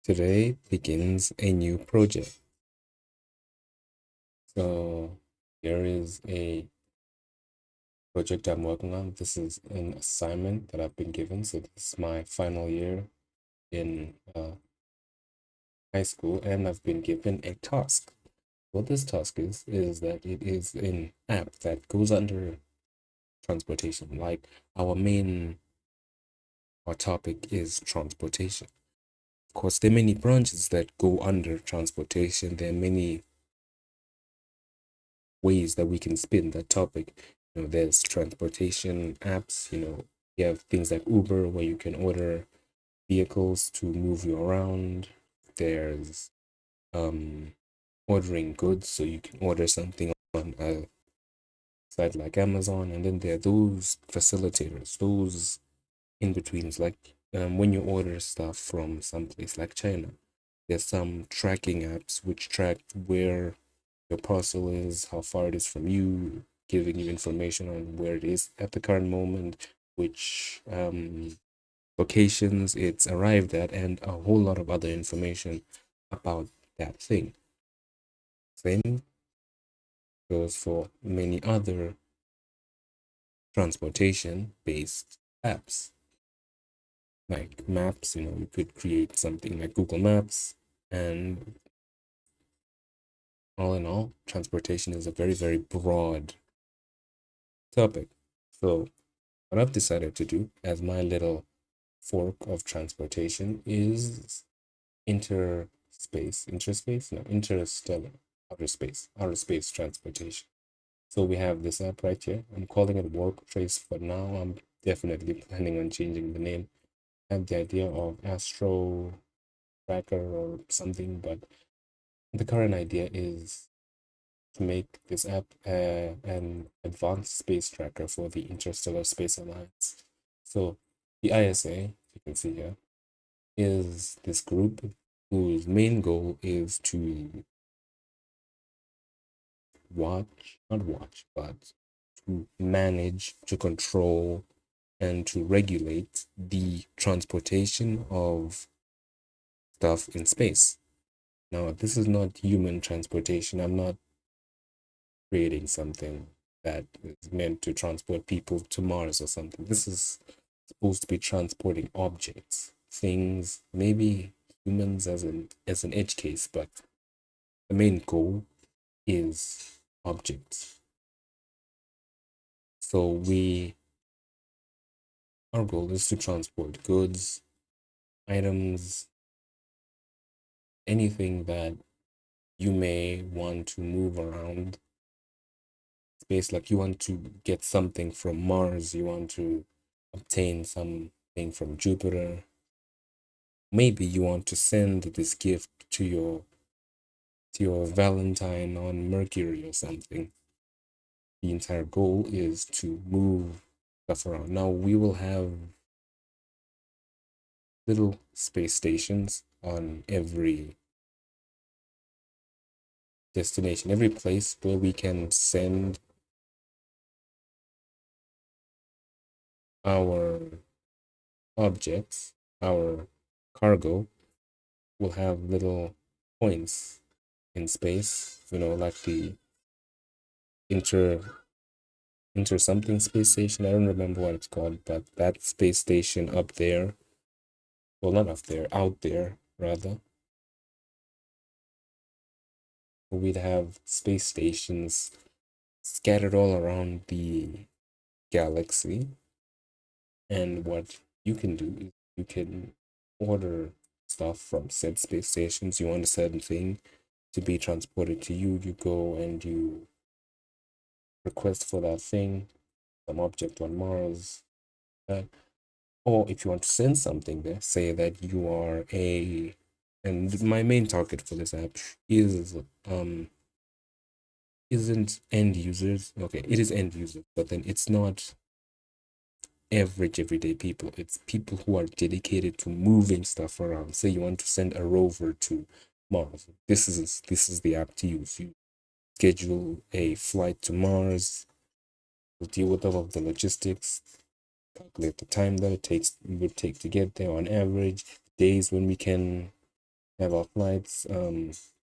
Today begins a new project. So here is a project I'm working on. This is an assignment that I've been given. So this is my final year in high school, and I've been given a task. What this task is that it is an app that goes under transportation. Like our topic is transportation. Of course, there are many branches that go under transportation. There are many ways that we can spin that topic. There's transportation apps, you have things like Uber where you can order vehicles to move you around. There's um ordering goods, so you can order something on a site like Amazon, and then there are those facilitators, those in betweens, like when you order stuff from someplace like China. There's some tracking apps which track where your parcel is, how far it is from you, giving you information on where it is at the current moment, which locations it's arrived at, and a whole lot of other information about that thing. Same goes for many other transportation based apps like maps. You could create something like Google Maps, and all in all, transportation is a very, very broad topic. So, what I've decided to do as my little fork of transportation is interstellar, outer space transportation. So we have this app right here. I'm calling it Work Trace for now. I'm definitely planning on changing the name. I have the idea of Astro Tracker or something, but the current idea is to make this app an advanced space tracker for the Interstellar Space Alliance. So the ISA, you can see here, is this group whose main goal is to not watch, but to manage, to control, and to regulate the transportation of stuff in space. Now, this is not human transportation. I'm not creating something that is meant to transport people to Mars or something. This is supposed to be transporting objects, things, maybe humans as an edge case, but the main goal is objects. So our goal is to transport goods, items, anything that you may want to move around space. Like you want to get something from Mars, you want to obtain something from Jupiter. Maybe you want to send this gift to your Valentine on Mercury or something. The entire goal is to move stuff around. Now we will have little space stations on every destination, every place where we can send our objects, our cargo, will have little points in space, like the inter inter something space station. I don't remember what it's called, but that space station up there, well, not up there, out there rather, we'd have space stations scattered all around the galaxy. And what you can do is you can order stuff from said space stations. You want a certain thing to be transported to you. You go and you request for that thing, some object on Mars. Uh, or if you want to send something there, say that you are and my main target for this app is isn't end users. Okay, it is end users, but then it's not average everyday people. It's people who are dedicated to moving stuff around. Say you want to send a rover to Mars. This is the app to use. You schedule a flight to Mars, you deal with all of the logistics, calculate the time that it would take to get there on average, days when we can have our flights,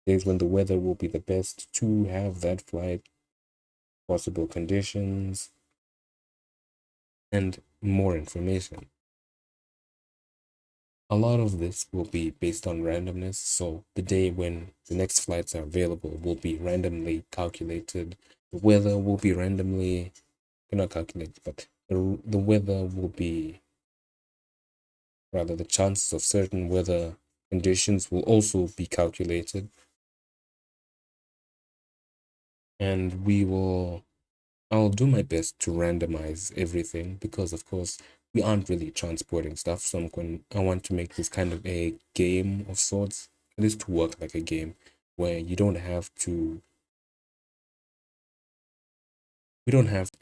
days when the weather will be the best to have that flight, possible conditions, and more information. A lot of this will be based on randomness, so the day when the next flights are available will be randomly calculated. The weather will be randomly, not calculated, but the weather will be, rather, the chances of certain weather conditions will also be calculated. And I'll do my best to randomize everything because, of course, we aren't really transporting stuff. So I want to make this kind of a game of sorts. It is to work like a game where we don't have to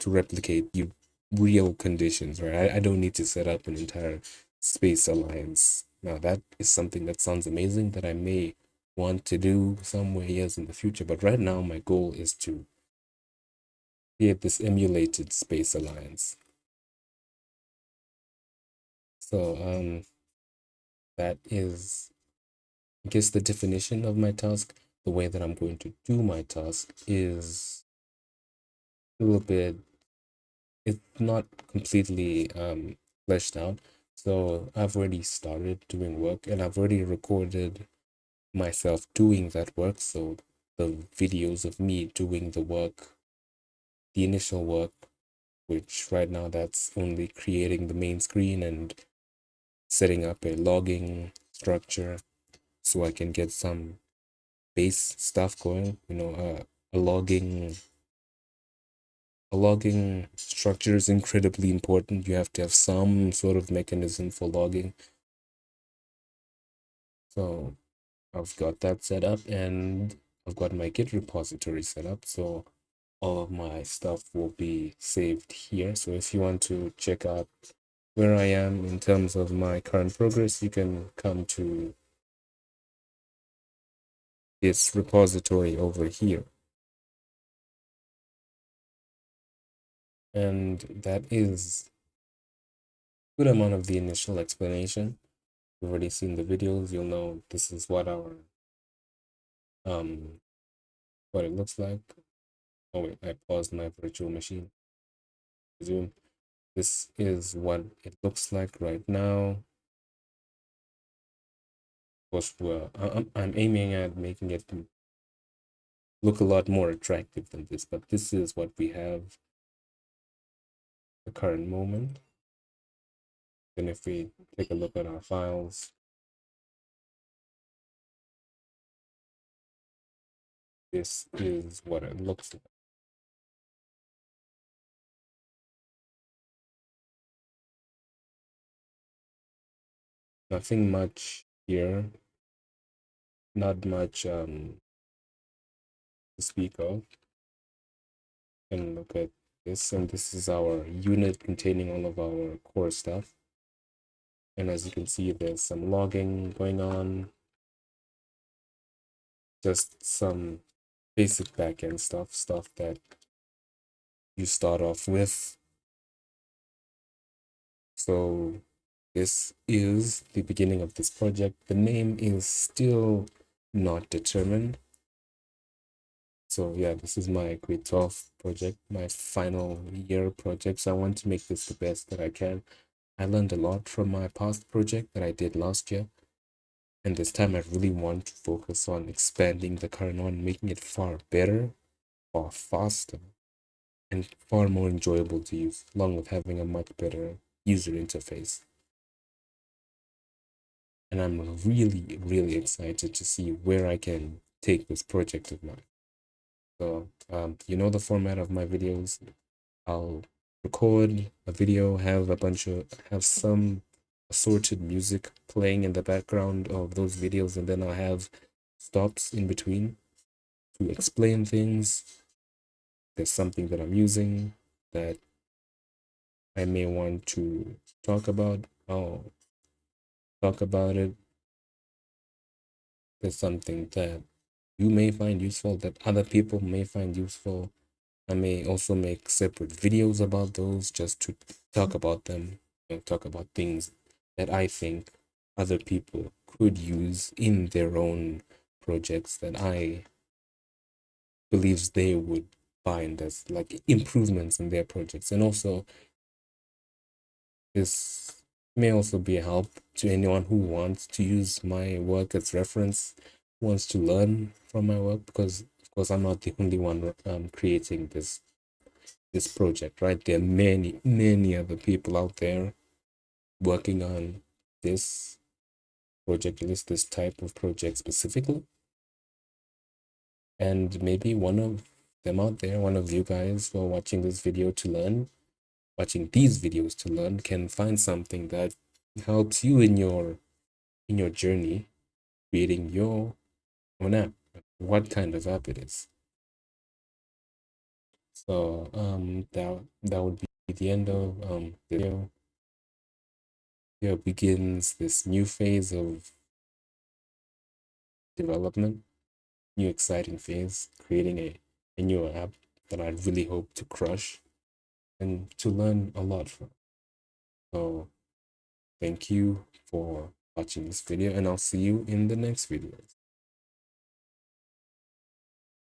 replicate the real conditions, right? I don't need to set up an entire space alliance. Now, that is something that sounds amazing that I may want to do somewhere years in the future. But right now, my goal is to create this emulated space alliance. So, that is, I guess, the definition of my task. The way that I'm going to do my task is a little bit, it's not completely fleshed out. So I've already started doing work and I've already recorded myself doing that work. So the videos of me doing the work, the initial work, which right now that's only creating the main screen and setting up a logging structure so I can get some base stuff going, a logging structure is incredibly important. You have to have some sort of mechanism for logging. So I've got that set up and I've got my Git repository set up. So all of my stuff will be saved here. So if you want to check out where I am in terms of my current progress, you can come to this repository over here. And that is a good amount of the initial explanation. You've already seen the videos, you'll know this is what our um what it looks like. Oh wait, I paused my virtual machine. Resume. This is what it looks like right now. Of course, well, I'm aiming at making it look a lot more attractive than this, but this is what we have the current moment. And if we take a look at our files, this is what it looks like. Nothing much here, not much to speak of. And look at this, and this is our unit containing all of our core stuff. And as you can see, there's some logging going on, just some basic backend stuff that you start off with. So this is the beginning of this project. The name is still not determined. So yeah, this is my grade 12 project, my final year project. So I want to make this the best that I can. I learned a lot from my past project that I did last year. And this time I really want to focus on expanding the current one, making it far better, far faster, and far more enjoyable to use, along with having a much better user interface. And I'm really, really excited to see where I can take this project of mine. So, you know the format of my videos. I'll record a video, have some assorted music playing in the background of those videos, and then I'll have stops in between to explain things. There's something that I'm using that I may want to talk about. I'll talk about it. There's something that you may find useful, that other people may find useful. I may also make separate videos about those just to talk about them and talk about things that I think other people could use in their own projects that I believes they would find as like improvements in their projects. And also this may also be a help to anyone who wants to use my work as reference, wants to learn from my work, because of course I'm not the only one creating this project, right? There are many other people out there working on this project, at least this type of project specifically. And maybe one of them out there, one of you guys who are watching this video to learn, watching these videos to learn, can find something that helps you in your journey creating your own app, what kind of app it is. So that would be the end of the video. Here begins this new phase of development, new exciting phase, creating a new app that I really hope to crush and to learn a lot from. So thank you for watching this video, and I'll see you in the next video.